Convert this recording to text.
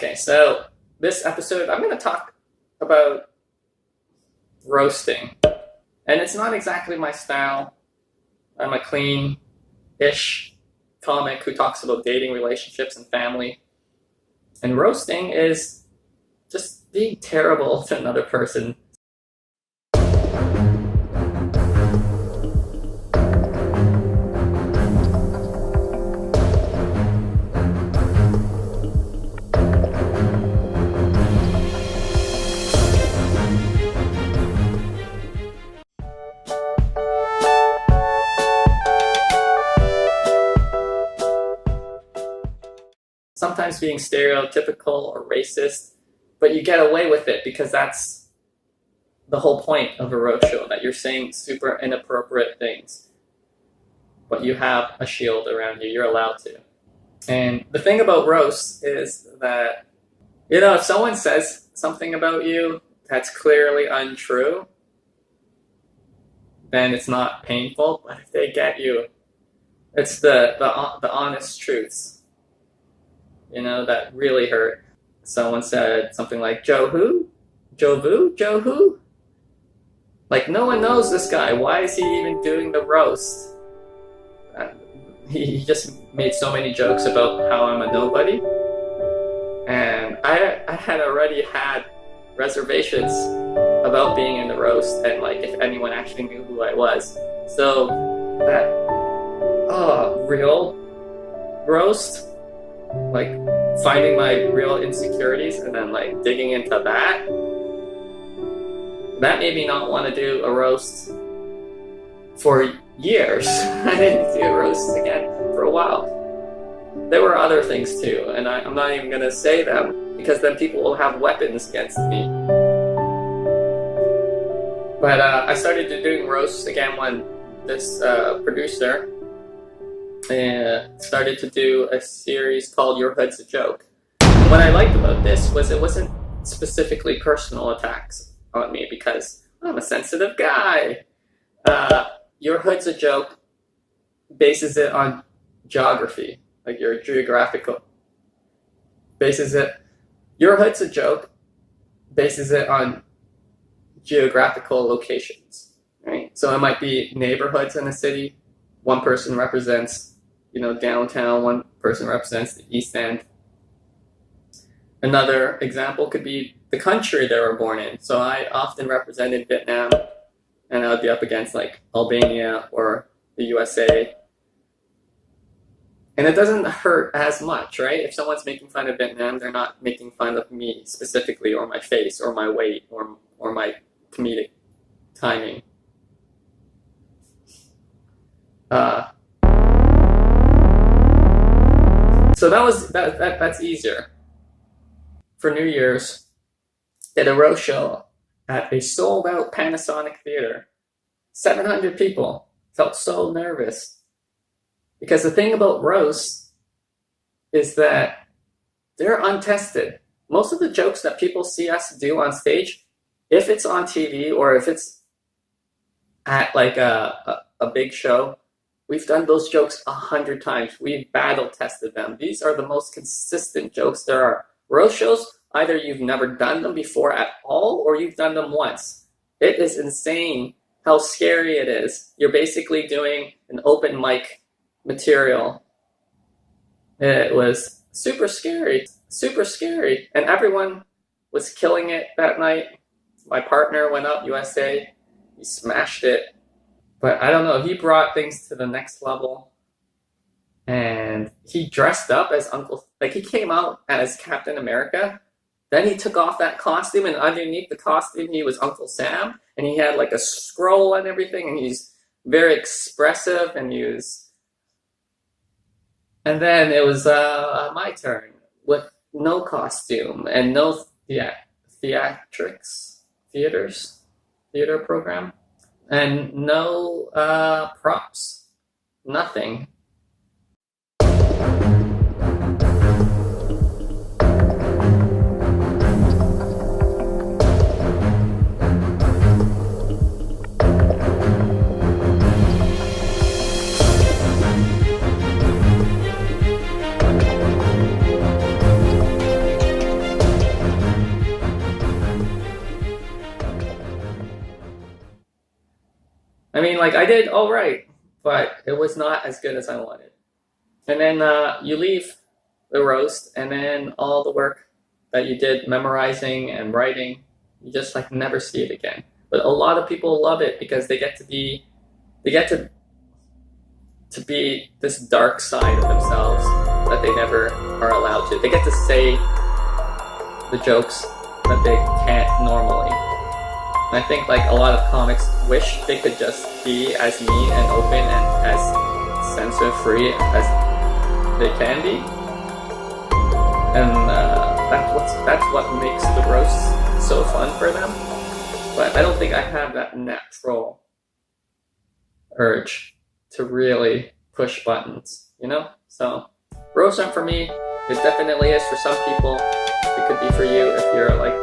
Okay, so this episode, I'm going to talk about roasting. And it's not exactly my style. I'm a clean-ish comic who talks about dating, relationships, and family. And roasting is just being terrible to another person. Sometimes being stereotypical or racist, but you get away with it because that's the whole point of a roast show, that you're saying super inappropriate things, but you have a shield around you. You're allowed to. And the thing about roasts is that, if someone says something about you that's clearly untrue, then it's not painful. But if they get you, it's the honest truths, that really hurt. Someone said something like, Joe who? Joe Vu? Joe who? Like, no one knows this guy. Why is he even doing the roast? He just made so many jokes about how I'm a nobody. And I had already had reservations about being in the roast and, if anyone actually knew who I was. So, that, real roast, finding my real insecurities and then digging into that made me not want to do a roast for years. I didn't do a roast again for a while. There were other things too, and I'm not even going to say them because then people will have weapons against me. But I started doing roasts again when this producer started to do a series called Your Hood's a Joke. What I liked about this was it wasn't specifically personal attacks on me because I'm a sensitive guy. Your Hood's a Joke bases it on geography, your geographical. Your Hood's a Joke bases it on geographical locations, right? So it might be neighborhoods in a city. One person represents downtown, one person represents the East End. Another example could be the country they were born in. So I often represented Vietnam, and I would be up against Albania or the USA. And it doesn't hurt as much, right? If someone's making fun of Vietnam, they're not making fun of me specifically, or my face, or my weight, or my comedic timing. So that's easier. For New Year's, did a roast show at a sold-out Panasonic theater. 700 people. Felt so nervous. Because the thing about roasts is that they're untested. Most of the jokes that people see us do on stage, if it's on TV or if it's at a big show, we've done those jokes 100 times. We've battle tested them. These are the most consistent jokes there are. Roast shows, either you've never done them before at all or you've done them once. It is insane how scary it is. You're basically doing an open mic material. It was super scary, and everyone was killing it that night. My partner went up, USA, he smashed it, but I don't know, he brought things to the next level, and he dressed up as he came out as Captain America, then he took off that costume, and underneath the costume he was Uncle Sam, and he had a scroll and everything, and he's very expressive, and and then it was my turn with no costume and no theater program, and no props, nothing. I mean, like, I did all right, but it was not as good as I wanted. And then you leave the roast, and then all the work that you did memorizing and writing, you just like never see it again. But a lot of people love it because they get to be this dark side of themselves that they never are allowed to. They get to say the jokes that they can't normally. And I think like a lot of comics wish they could just be as mean and open and as censor free as they can be. And that's what makes the roasts so fun for them. But I don't think I have that natural urge to really push buttons, you know? So roast time for me, it definitely is for some people. It could be for you if you're like